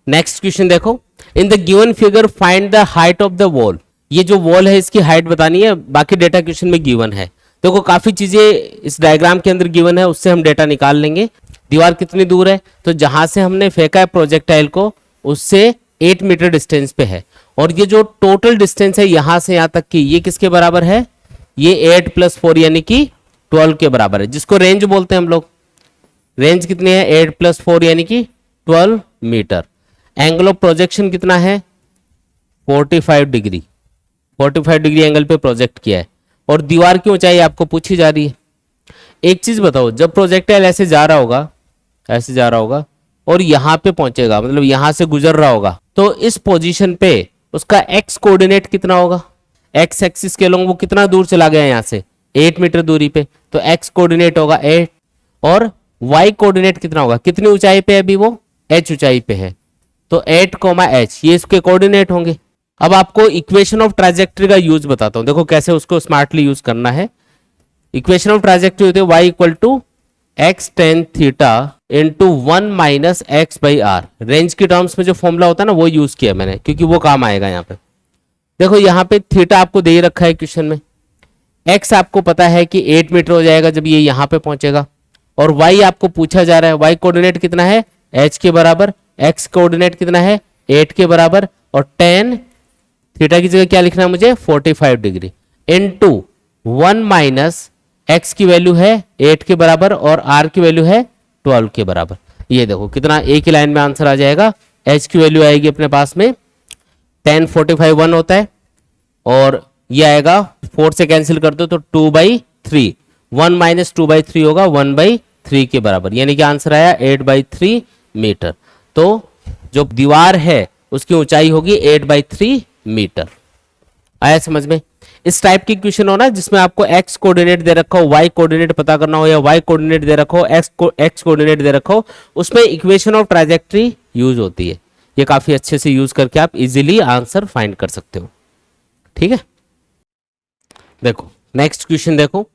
नेक्स्ट क्वेश्चन देखो, in the given figure find the height of the wall. ये जो वॉल है इसकी हाइट बतानी है, बाकी डेटा क्वेश्चन में गिवन है। देखो काफी चीजें इस डायग्राम के अंदर गिवन है, उससे हम डेटा निकाल लेंगे। दीवार कितनी दूर है, तो जहां से हमने फेंका है प्रोजेक्टाइल को उससे 8 मीटर डिस्टेंस पे है, और ये जो टोटल डिस्टेंस है यहां से यहां तक की, ये किसके बराबर है, ये 8 + 4 यानी कि 12 के बराबर है, जिसको रेंज बोलते हैं हम लोग। रेंज कितनी है 8 + 4 यानी कि 12 मीटर। एंगल ऑफ प्रोजेक्शन कितना है 45 डिग्री, 45 डिग्री एंगल पे प्रोजेक्ट किया है, और दीवार की ऊंचाई आपको पूछी जा रही है। एक चीज बताओ, जब प्रोजेक्टाइल ऐसे जा रहा होगा, ऐसे जा रहा होगा और यहां पे पहुंचेगा, मतलब यहां से गुजर रहा होगा, तो इस पोजीशन पे उसका एक्स कोऑर्डिनेट कितना होगा, एक्स एक्सिस के लोग वो कितना दूर चला गया यहां से 8 मीटर दूरी पे, तो एक्स कोऑर्डिनेट होगा 8, और वाई कोऑर्डिनेट कितना होगा, कितनी ऊंचाई पे अभी वो h ऊंचाई पे है, तो 8, ये इसके कोऑर्डिनेट होंगे। अब आपको इक्वेशन ऑफ ट्राजेक्ट्री का यूज बताता हूं, देखो कैसे उसको स्मार्टली यूज करना है। इक्वेशन ऑफ ट्राजेक्ट्री होती है y equal to x tan theta into 1 minus x/r। Range के टर्म्स में जो फॉर्मूला होता है ना वो यूज किया मैंने, क्योंकि वो काम आएगा यहाँ पे। देखो यहाँ पे थीटा आपको दे रखा है क्वेश्चन में, x आपको पता है कि 8 मीटर हो जाएगा जब ये यहाँ पे पहुंचेगा, और y आपको पूछा जा रहा है, y कोऑर्डिनेट कितना है h के बराबर, x कोऑर्डिनेट कितना है 8 के बराबर, और tan थीटा की जगह क्या लिखना है मुझे 45 डिग्री इंटू 1 माइनस x की वैल्यू है 8 के बराबर और r की वैल्यू है 12 के बराबर। ये देखो कितना एक ही लाइन में आंसर आ जाएगा। h की वैल्यू आएगी अपने पास में tan 45 1 होता है, और ये आएगा 4 से कैंसिल कर दो तो 2/3, 1 माइनस 2/3 होगा 1/3 के बराबर, यानी कि आंसर आया 8/3 मीटर। तो जो दीवार है उसकी ऊंचाई होगी 8/3 मीटर। आया समझ में। इस टाइप की क्वेश्चन हो ना जिसमें आपको x कोऑर्डिनेट दे रखा हो, y कोऑर्डिनेट पता करना हो, या y कोऑर्डिनेट दे रखा हो, x कोऑर्डिनेट दे रखा हो, उसमें इक्वेशन ऑफ ट्राजेक्ट्री यूज होती है। ये काफी अच्छे से यूज करके आप इजीली आंसर फाइंड कर सकते हो। ठीक है, देखो नेक्स्ट क्वेश्चन देखो,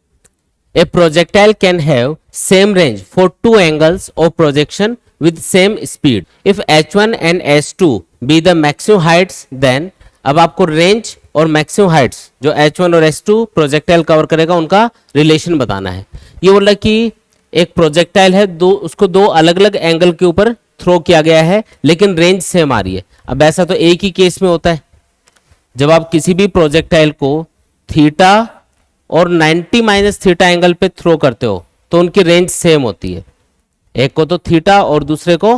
a projectile can have same range for 2 angles of projection with same speed if h1 and h2 be the maximum heights then। अब आपको रेंज और मैक्सिमम हाइट्स जो h1 और h2 प्रोजेक्टाइल कवर करेगा उनका relation बताना है। ये बोल रहा है कि एक प्रोजेक्टाइल है, उसको दो अलग अलग एंगल के ऊपर थ्रो किया गया है लेकिन रेंज सेम आ रही है। अब ऐसा तो एक ही केस में होता है, जब आप किसी भी प्रोजेक्टाइल को थीटा और 90 - थीटा एंगल पे थ्रो करते हो तो उनकी रेंज सेम होती है। एक को तो थीटा और दूसरे को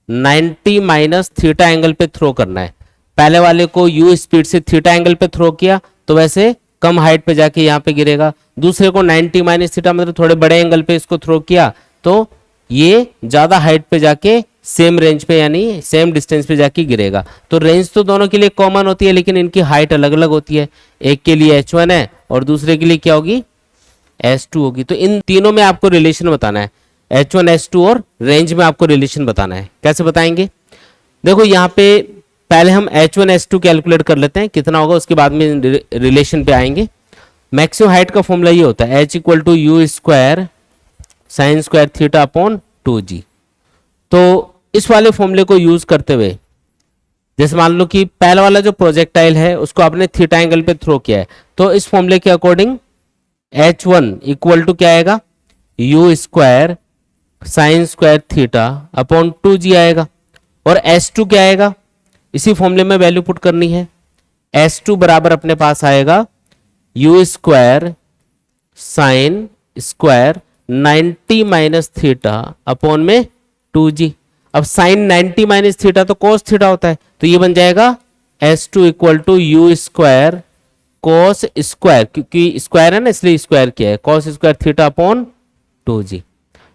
90 - थीटा एंगल पे थ्रो करना है। पहले वाले को u स्पीड से थीटा एंगल पे थ्रो किया तो वैसे कम हाइट पे जाके यहाँ पे गिरेगा, दूसरे को 90 - थीटा मतलब थोड़े बड़े एंगल पे इसको थ्रो किया तो ये ज्यादा हाइट पे जाके सेम रेंज पे यानी सेम डिस्टेंस पे जाके गिरेगा। तो रेंज तो दोनों के लिए कॉमन होती है लेकिन इनकी हाइट अलग अलग होती है। एक के लिए h1 है और दूसरे के लिए क्या होगी h2 होगी। तो इन तीनों में आपको रिलेशन बताना है, h1 h2 और रेंज में आपको रिलेशन बताना है। कैसे बताएंगे, देखो यहाँ पे पहले हम h1 h2 कैलकुलेट कर लेते हैं कितना होगा, उसके बाद में रिलेशन पे आएंगे। मैक्सिमम हाइट का फॉर्मूला ये होता है h = u² sin² theta upon 2g। तो इस वाले फॉर्मूले को यूज करते हुए जैसे मान लो कि पहला वाला जो प्रोजेक्टाइल है उसको आपने थीटा एंगल पे थ्रो किया है, तो इस फॉर्मूले के अकॉर्डिंग h1 = क्या आएगा u² sin² theta upon 2g आएगा, और h2 क्या आएगा, इसी फॉर्मूले में वैल्यू पुट करनी है। h2 बराबर अपने पास आएगा u² sin² 90 - थीटा अपॉन में 2g। अब sin 90 - थीटा तो cos थीटा होता है, तो ये बन जाएगा h2 = u² कॉस स्क्वायर, क्योंकि स्क्वायर है ना इसलिए स्क्वायर किया है, cos square theta upon 2g।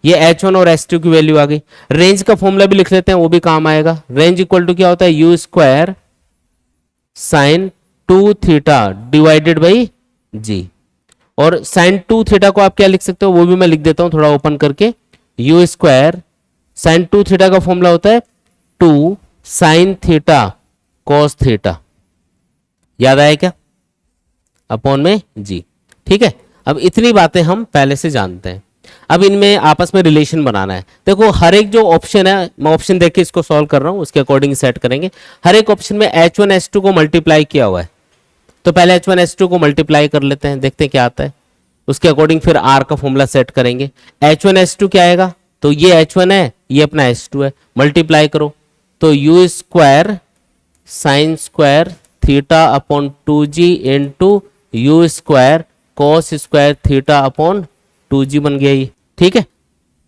ये H1 और H2 की वैल्यू आ गई। रेंज का फॉर्मूला भी लिख लेते हैं, वो भी काम आएगा। रेंज इक्वल टू क्या होता है, u square sine 2 theta divided by g. और साइन 2 थीटा को आप क्या लिख सकते हो, वो भी मैं लिख देता हूं थोड़ा ओपन करके। यू स्क्वायर साइन 2 थीटा का फॉर्मूला होता है 2 साइन थीटा कॉस थीटा, याद आया क्या, अपॉन में जी। ठीक है, अब इतनी बातें हम पहले से जानते हैं। अब इनमें आपस में रिलेशन बनाना है। देखो हर एक जो ऑप्शन है, मैं ऑप्शन देख के इसको सॉल्व कर रहा हूं, उसके अकॉर्डिंग सेट करेंगे। हर एक ऑप्शन में H1 H2 को मल्टीप्लाई किया हुआ है, तो पहले H1 H2 को मल्टीप्लाई कर लेते हैं, देखते हैं क्या आता है। उसके अकॉर्डिंग फिर R का फॉर्मूला सेट करेंगे। H1 H2 क्या आएगा, तो ये H1 है, ये अपना H2 है, मल्टीप्लाई करो तो you square sine square theta upon 2g into you square cos square theta upon 2g बन गया ये। ठीक है,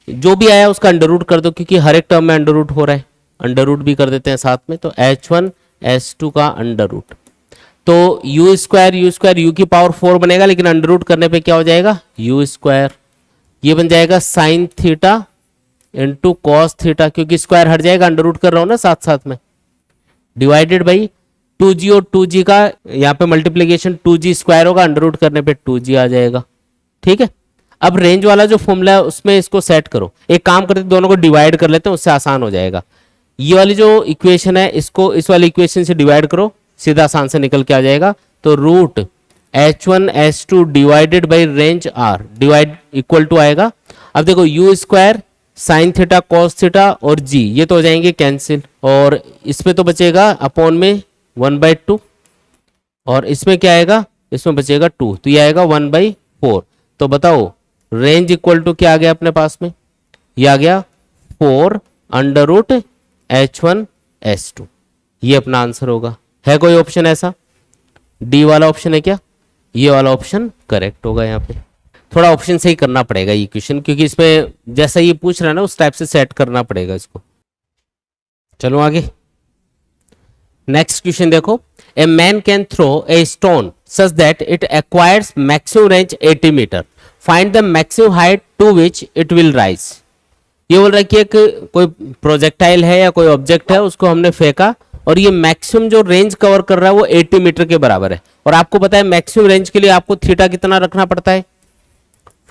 जो भी आया उसका अंडर रूट कर दो, क्योंकि हर एक टर्म में अंडर रूट हो रहा है, अंडर रूट भी कर देते हैं साथ में। तो H1 H2 का अंडर रूट, तो यू स्क्वायर यू की पावर 4 बनेगा, लेकिन अंडर रूट करने पे क्या हो जाएगा, यू स्क्वायर, ये बन जाएगा sine theta into cos theta, क्योंकि स्क्वायर हट जाएगा, अंडर रूट कर रहा हूं ना साथ साथ में, डिवाइडेड बाई 2g और 2g का यहाँ पे मल्टीप्लीकेशन 2g स्क्वायर होगा, अंडर रूट करने पे 2g आ जाएगा। ठीक है, अब रेंज वाला जो फॉर्मूला है उसमें इसको सेट करो। एक काम करते हैं, दोनों को डिवाइड कर लेते हैं, उससे आसान हो जाएगा। ये वाली जो इक्वेशन है इसको इस वाली इक्वेशन से डिवाइड करो, सीधा आसान से निकल के आ जाएगा। तो root H1 H2 divided by range R divide equal to आएगा। अब देखो u square sine theta cos theta और जी ये तो हो जाएंगे कैंसिल, और इसमें तो बचेगा अपॉन में 1/2, और इसमें क्या आएगा, इसमें बचेगा 2, तो ये आएगा 1/4। तो बताओ रेंज इक्वल टू क्या आ गया अपने पास में, ये आ गया 4 अंडर रूट H1 H2, ये अपना आंसर होगा। है कोई ऑप्शन ऐसा, डी वाला ऑप्शन है क्या, ये वाला ऑप्शन करेक्ट होगा। यहाँ पे थोड़ा ऑप्शन से ही करना पड़ेगा ये क्वेश्चन, क्योंकि इसमें जैसा ये पूछ रहा है ना उस टाइप से सेट करना पड़ेगा इसको। चलो आगे, नेक्स्ट क्वेश्चन देखो। A man can throw a stone such that it acquires maximum range 80 metre, find the maximum height to which it will rise. ये बोल रहा है कि एक कोई प्रोजेक्टाइल है या कोई ऑब्जेक्ट है, उसको हमने फेंका और ये मैक्सिमम जो रेंज कवर कर रहा है वो 80 मीटर के बराबर है। और आपको पता है मैक्सिमम रेंज के लिए आपको थीटा कितना रखना पड़ता है,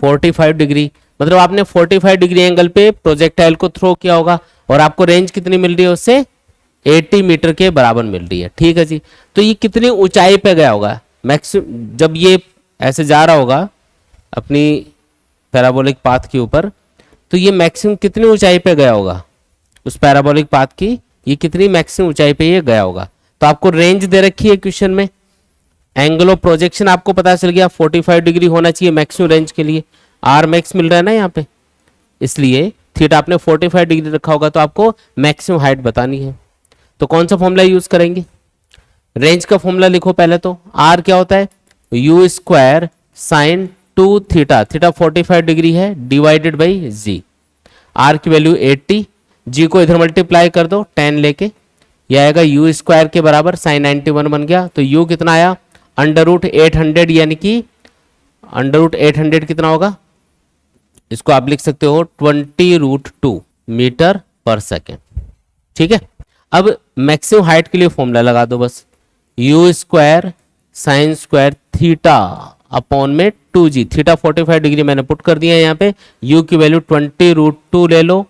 45 डिग्री। मतलब आपने 45 डिग्री एंगल पे प्रोजेक्टाइल को थ्रो किया होगा और आपको रेंज कितनी मिल रही है उससे, 80 मीटर के बराबर मिल रही है। ठीक है जी, तो ये कितनी ऊंचाई पे गया होगा मैक्सिमम, जब ये ऐसे जा रहा होगा अपनी पैराबोलिक पाथ के ऊपर, तो ये मैक्सिमम कितनी ऊंचाई पे गया होगा उस पैराबोलिक पाथ की, ये कितनी मैक्सिमम ऊंचाई पे ये गया होगा। तो आपको रेंज दे रखी है क्वेश्चन में, एंगल ऑफ प्रोजेक्शन आपको पता चल गया 45 डिग्री होना चाहिए मैक्सिमम रेंज के लिए, आर मैक्स मिल रहा है ना यहाँ पे, इसलिए थीटा आपने 45 डिग्री रखा होगा, तो आपको मैक्सिमम हाइट बतानी है। तो कौन सा फॉर्मूला यूज करेंगे, रेंज का फॉर्मूला लिखो पहले। तो आर क्या होता है, u square sine 2 theta, theta 45 degree है, डिवाइडेड बाई जी। आर की वैल्यू 80, जी को इधर मल्टीप्लाई कर दो 10 लेके, यह आएगा यू स्क्वायर के बराबर साइन 91 बन गया। तो यू कितना आया, अंडर रूट 800, यानी कि अंडर रूट 800 कितना होगा, इसको आप लिख सकते हो 20√2 मीटर पर सेकेंड। ठीक है, अब मैक्सिमम हाइट के लिए फॉर्मूला लगा दो बस, you square sine square theta upon में 2g, थीटा 45 डिग्री मैंने पुट कर दिया है यहाँ पे, u की वैल्यू 20√2 ले लो,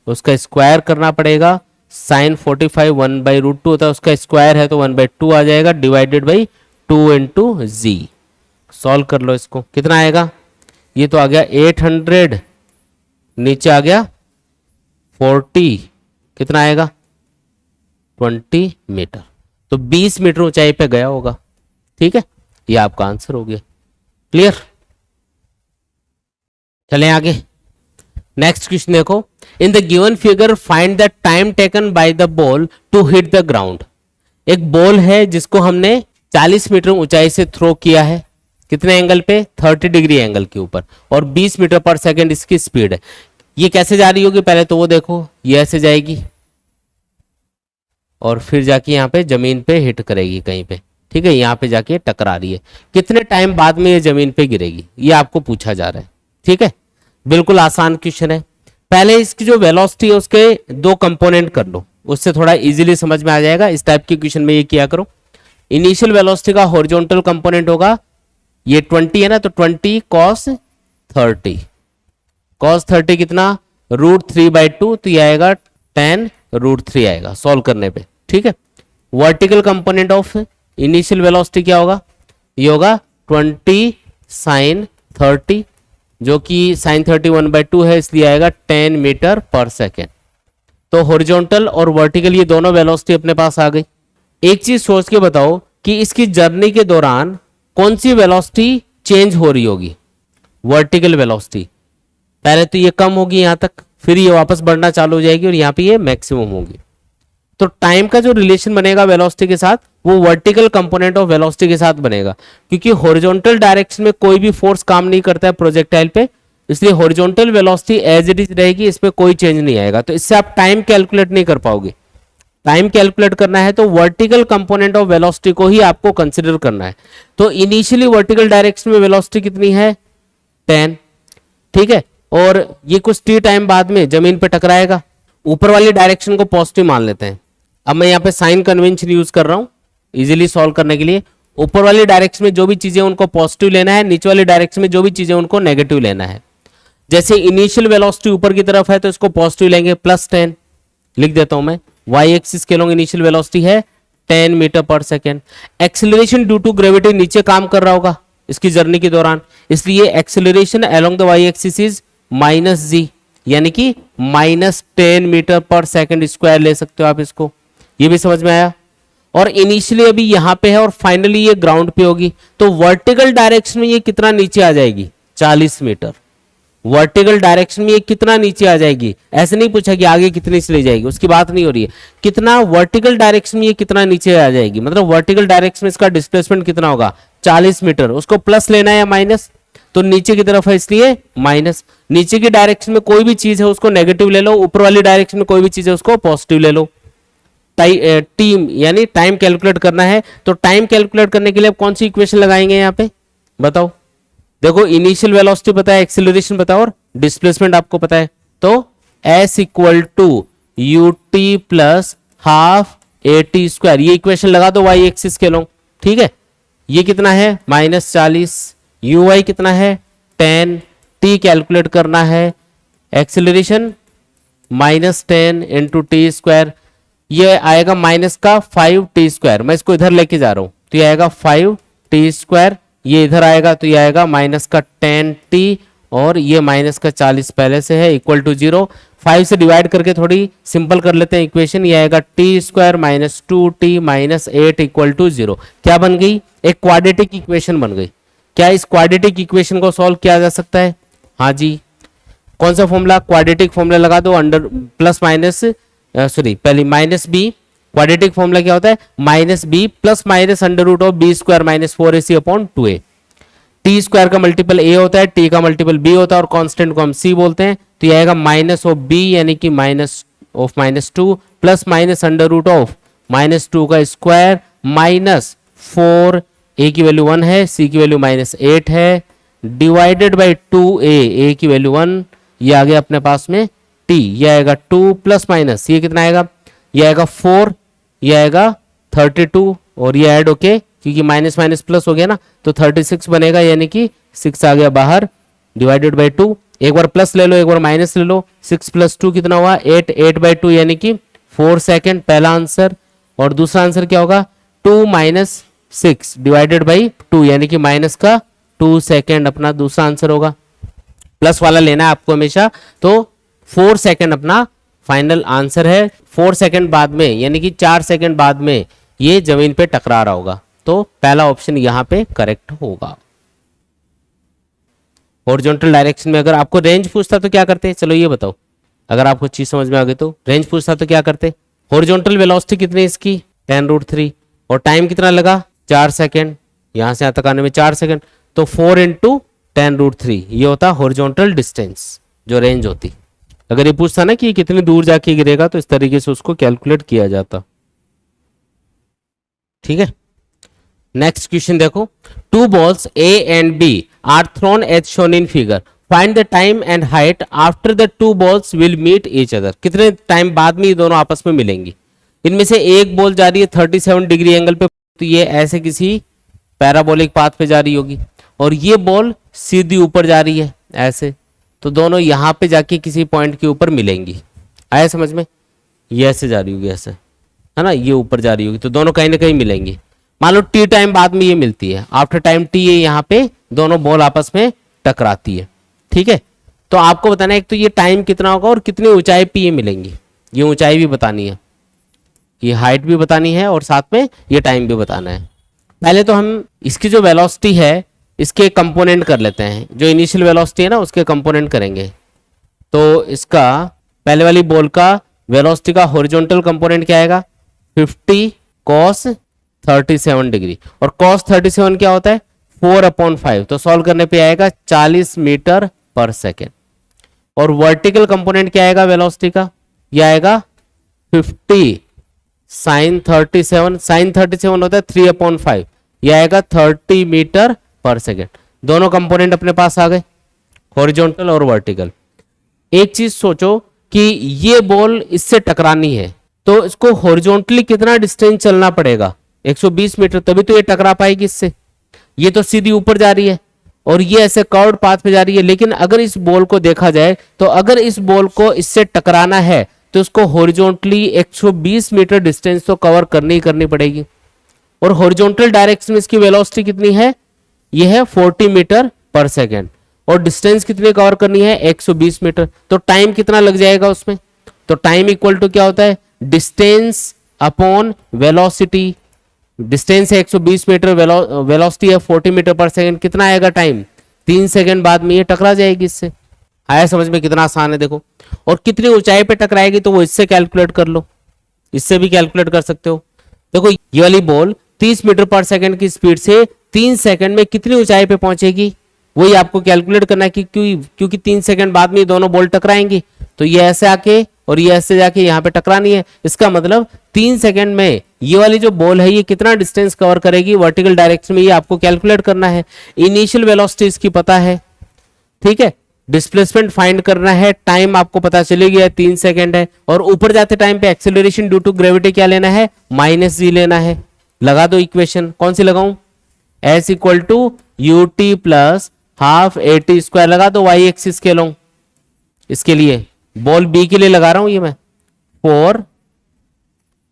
उसका स्क्वायर करना पड़ेगा, साइन 45 1/√2 होता है, उसका स्क्वायर है तो 1/2 आ जाएगा, divided by 2 into g. Solve कर लो इसको, कितना आएगा, ये तो आ गया 800, नीचे आ गया 40, कितना आएगा 20 मीटर, तो 20 मीटर ऊंचाई पे गया होगा। ठीक है, ये आपका आंसर हो गया। क्लियर, चलें आगे। नेक्स्ट क्वेश्चन देखो, in the given figure find the time taken by the ball to hit the ground. एक बॉल है जिसको हमने 40 मीटर ऊंचाई से थ्रो किया है, कितने एंगल पे, 30 डिग्री एंगल के ऊपर, और 20 मीटर पर सेकंड इसकी स्पीड है। ये कैसे जा रही होगी पहले तो वो देखो, ये ऐसे जाएगी और फिर जाके यहाँ पे जमीन पे हिट करेगी कहीं पे। ठीक है, यहाँ पे जाके टकरा रही है, कितने टाइम बाद में ये जमीन पे गिरेगी, ये आपको पूछा जा रहा है। ठीक है, बिल्कुल आसान क्वेश्चन है। पहले इसकी जो वेलोसिटी है उसके दो कंपोनेंट कर लो, उससे थोड़ा इजीली समझ में आ जाएगा। इस टाइप के क्वेश्चन में ये किया करो। इनिशियल वेलोसिटी का हॉरिजॉन्टल कंपोनेंट होगा, ये 20 है ना, तो 20 cos 30, cos 30 कितना, √3/2, तो ये आएगा 10 √3 आएगा सॉल्व करने पे। ठीक है, vertical component of initial velocity क्या होगा, ये होगा 20 sin 30, जो कि sin 30 1/2 है, इसलिए आएगा 10 मीटर पर सेकेंड। तो हॉरिजॉन्टल और वर्टिकल ये दोनों वेलोसिटी अपने पास आ गई। एक चीज सोच के बताओ कि इसकी जर्नी के दौरान कौन सी वेलोसिटी चेंज हो रही होगी, वर्टिकल वेलोसिटी। पहले तो ये कम होगी यहां तक, फिर ये वापस बढ़ना चालू हो जाएगी और यहाँ पे ये मैक्सिमम होगी। तो टाइम का जो रिलेशन बनेगा वेलोसिटी के साथ, वो वर्टिकल कंपोनेंट ऑफ वेलोसिटी के साथ बनेगा, क्योंकि हॉरिजॉन्टल डायरेक्शन में कोई भी फोर्स काम नहीं करता है प्रोजेक्टाइल पे, इसलिए horizontal velocity as it is रहेगी, इसमें कोई चेंज नहीं आएगा। तो इससे आप टाइम कैलकुलेट नहीं कर पाओगे। टाइम कैलकुलेट करना है तो वर्टिकल कंपोनेंट ऑफ वेलोसिटी को ही आपको कंसिडर करना है। तो इनिशियली वर्टिकल डायरेक्शन में वेलोसिटी कितनी है, 10। ठीक है, और ये कुछ टी टाइम बाद में जमीन पे टकराएगा। ऊपर वाली डायरेक्शन को पॉजिटिव मान लेते हैं। अब मैं यहाँ पे साइन कन्वेंशन यूज कर रहा हूँ इजीली सॉल्व करने के लिए। ऊपर वाली डायरेक्शन में जो भी चीजें उनको पॉजिटिव लेना है, नीचे वाली डायरेक्शन में जो भी चीजें उनको नेगेटिव लेना है। जैसे इनिशियल वेलोसिटी ऊपर की तरफ है तो इसको पॉजिटिव लेंगे, +10 लिख देता हूं मैं। वाई एक्सिस के लॉन्ग इनिशियल वेलोसिटी है 10 मीटर पर second. Acceleration due to gravity नीचे काम कर रहा होगा इसकी जर्नी के दौरान, इसलिए acceleration along the y axis is -g, यानी कि -10 मीटर पर सेकेंड स्क्वायर ले सकते हो आप इसको। ये भी समझ में आया। और इनिशियली अभी यहां पे है और फाइनली ये ग्राउंड पे होगी, तो वर्टिकल डायरेक्शन में ये कितना नीचे आ जाएगी, 40 मीटर। वर्टिकल डायरेक्शन में ये कितना नीचे आ जाएगी, ऐसे नहीं पूछा कि आगे कितनी चली जाएगी, उसकी बात नहीं हो रही है। कितना वर्टिकल डायरेक्शन में ये कितना नीचे आ जाएगी, मतलब वर्टिकल डायरेक्शन में इसका डिस्प्लेसमेंट कितना होगा, 40 मीटर। उसको प्लस लेना है या माइनस, तो नीचे की तरफ है इसलिए माइनस। नीचे की डायरेक्शन में कोई भी चीज है उसको नेगेटिव ले लो, ऊपर वाली डायरेक्शन में कोई भी चीज है उसको पॉजिटिव ले लो। टीम यानी टाइम कैलकुलेट करना है, तो टाइम कैलकुलेट करने के लिए कौन सी इक्वेशन लगाएंगे यहाँ पे बताओ। देखो इनिशियल वेलोसिटी पता है, एक्सेलरेशन पता है और डिस्प्लेसमेंट आपको पता है, तो s = ut + हाफ at², ये इक्वेशन लगा दो y एक्सिस के लॉन्ग। ठीक है, ये कितना है -40, uy कितना है 10, t कैलकुलेट करना है, एक्सेलरेशन -10 × t², ये आएगा माइनस का 5t²। मैं इसको इधर लेके जा रहा हूं तो ये आएगा 5t², ये इधर आएगा तो ये आएगा माइनस का 10t, और ये माइनस का 40 पहले से है, = 0। 5 से डिवाइड करके थोड़ी सिंपल कर लेते हैं इक्वेशन, ये आएगा t² - 2t - 8 = 0। क्या बन गई, एक क्वाड्रेटिक इक्वेशन बन गई। क्या इस क्वाड्रेटिक इक्वेशन को सॉल्व किया जा सकता है, हाँ जी। कौन सा फॉर्मूला, क्वाड्रेटिक फॉर्मूला लगा दो, अंडर प्लस माइनस पहले -b। क्वाड्रेटिक फॉर्मूला क्या होता है, -b + (√b² - 4ac/2a। t² का मल्टीपल a होता है, t का मल्टीपल b होता है, और कांस्टेंट को हम c बोलते हैं। तो ये आएगा -b यानी कि -2 + (√(-2 का स्क्वायर) -4, a की वैल्यू 1 है, c की वैल्यू -8 है, डिवाइडेड बाई 2a, a की वैल्यू 1, ये आ गया अपने पास में t, ये आएगा 2 ± ये कितना आएगा, ये आएगा 4, ये आएगा 32, और ये ऐड होके क्योंकि माइनस माइनस प्लस हो गया ना, तो 36 बनेगा, यानी कि 6 आ गया बाहर, डिवाइडेड बाई 2। एक बार प्लस ले लो, एक बार माइनस ले लो, 6 + 2 कितना हुआ 8, 8/2 यानी कि 4 सेकेंड, पहला आंसर। और दूसरा आंसर क्या होगा, 2 - 6 डिवाइडेड बाई 2 यानी कि माइनस का 2 सेकेंड अपना दूसरा आंसर होगा। प्लस वाला लेना है आपको हमेशा, तो 4 सेकेंड अपना फाइनल आंसर है। 4 सेकेंड बाद में यानी कि 4 सेकेंड बाद में ये जमीन पे टकरा रहा होगा, तो पहला ऑप्शन यहां पे करेक्ट होगा। हॉरिजॉन्टल डायरेक्शन में अगर आपको रेंज पूछता तो क्या करते, चलो ये बताओ, अगर आपको चीज समझ में आ गई तो रेंज पूछता तो क्या करते। हॉरिजॉन्टल वेलोसिटी कितनी इसकी 10√3, और टाइम कितना लगा 4 सेकेंड, यहां से यहां तक आने में 4 सेकेंड, तो 4 × 10√3 ये होता हॉरिजॉन्टल डिस्टेंस, जो रेंज होती। अगर ये पूछता ना कि कितनी दूर जाके गिरेगा, तो इस तरीके से उसको कैलकुलेट किया जाता। ठीक है, नेक्स्ट क्वेश्चन देखो, two balls A and B are thrown as shown in figure, find the time and height after the two balls will meet each other. कितने टाइम बाद में ये दोनों आपस में मिलेंगी। इनमें से एक बॉल जा रही है 37 डिग्री एंगल पे, तो ये ऐसे किसी पैराबोलिक पाथ पे जा रही होगी, और ये बॉल सीधी ऊपर जा रही है ऐसे, तो दोनों यहाँ पे जाके किसी पॉइंट के ऊपर मिलेंगी। आया समझ में, ये ऐसे जा रही होगी ऐसे, है ना, ये ऊपर जा रही होगी, तो दोनों कहीं ना कहीं मिलेंगी। मान लो टी टाइम बाद में ये मिलती है, आफ्टर टाइम टी, ये यहाँ पे दोनों बॉल आपस में टकराती है। ठीक है, तो आपको बताना है एक तो ये टाइम कितना होगा और कितनी ऊंचाई पे ये मिलेंगी। ये ऊंचाई भी बतानी है, ये हाइट भी बतानी है, और साथ में ये टाइम भी बताना है। पहले तो हम इसकी जो वेलोसिटी है इसके कंपोनेंट कर लेते हैं, जो इनिशियल वेलोसिटी है ना उसके कंपोनेंट करेंगे। तो इसका पहले वाली बॉल का वेलोसिटी का हॉरिजॉन्टल कंपोनेंट क्या आएगा, 50 cos 37 डिग्री, और cos 37 क्या होता है 4/5, तो सॉल्व करने पे आएगा 40 मीटर पर सेकेंड। और वर्टिकल कंपोनेंट क्या आएगा वेलोसिटी का, यह आएगा 50 sin 37, sin 37 होता है 3/5, यह आएगा 30 मीटर पर सेकेंड। दोनों कंपोनेंट अपने पास आ गए, हॉरिजॉन्टल और वर्टिकल। एक चीज सोचो कि ये बॉल इससे टकरानी है, तो इसको हॉरिजॉन्टली कितना डिस्टेंस चलना पड़ेगा, 120 मीटर, तभी तो ये टकरा पाएगी इससे। ये तो सीधी ऊपर जा रही है और ये ऐसे कर्व्ड पाथ पे जा रही है, लेकिन अगर इस बॉल को देखा जाए तो अगर इस बॉल को इससे टकराना है तो उसको हॉरिजॉन्टली 120 मीटर डिस्टेंस तो कवर करनी ही करनी पड़ेगी। और हॉरिजॉन्टल डायरेक्शन में इसकी वेलोसिटी कितनी है, ये है 40 मीटर पर सेकेंड, और डिस्टेंस कितनी कवर करनी है 120 मीटर। तो टाइम कितना लग जाएगा उसमें, तो टाइम इक्वल टू क्या होता है, डिस्टेंस अपॉन वेलोसिटी। डिस्टेंस है 120 मीटर, वेलोसिटी है 40 मीटर पर सेकेंड, कितना आएगा टाइम, 3 सेकेंड बाद में ये टकरा जाएगी इससे। आया समझ में, कितना आसान है देखो। और कितनी ऊंचाई पे टकराएगी तो वो इससे कैलकुलेट कर लो, इससे भी कैलकुलेट कर सकते हो। देखो ये वाली बॉल 30 मीटर पर सेकंड की स्पीड से 3 सेकंड में कितनी ऊंचाई पे पहुंचेगी, वही आपको कैलकुलेट करना है कि क्योंकि 3 सेकंड बाद में ये दोनों बॉल टकराएंगी, तो ये ऐसे आके और ये ऐसे जाके यहाँ पे टकरानी है। इसका मतलब 3 सेकंड में ये वाली जो बॉल है ये कितना डिस्टेंस कवर करेगी वर्टिकल डायरेक्शन में, ये आपको कैलकुलेट करना है। इनिशियल वेलोसिटी इसकी पता है, ठीक है, डिस्प्लेसमेंट फाइंड करना है, टाइम आपको पता चली गया 3 सेकंड है, और ऊपर जाते टाइम पे एक्सेलरेशन ड्यू टू ग्रेविटी क्या लेना है, -g लेना है। लगा दो इक्वेशन, कौन सी लगाऊं, s equal to u t plus half a t square, लगा दो y एक्सिस के लो। इसके लिए बॉल बी के लिए लगा रहा हूं ये मैं, फॉर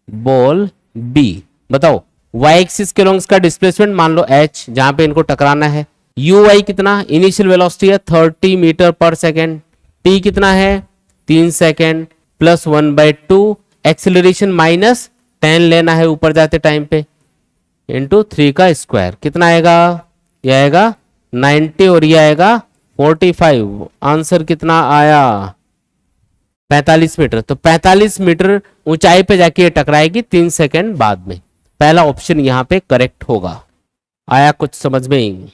बॉल बी, बताओ y एक्सिस के लॉन्ग का डिस्प्लेसमेंट मान लो h, जहां पे इनको टकराना है। ui कितना, इनिशियल वेलोसिटी है 30 मीटर पर सेकेंड, t कितना है 3 सेकेंड, प्लस 1/2, एक्सेलरेशन -10 लेना है ऊपर जाते टाइम पे, इंटू 3 का स्क्वायर, कितना आएगा, यह आएगा 90 और यह आएगा 45। आंसर कितना आया 45 मीटर। तो 45 मीटर ऊंचाई पे जाके ये टकराएगी 3 सेकेंड बाद में। पहला ऑप्शन यहां पे करेक्ट होगा। आया कुछ समझ में?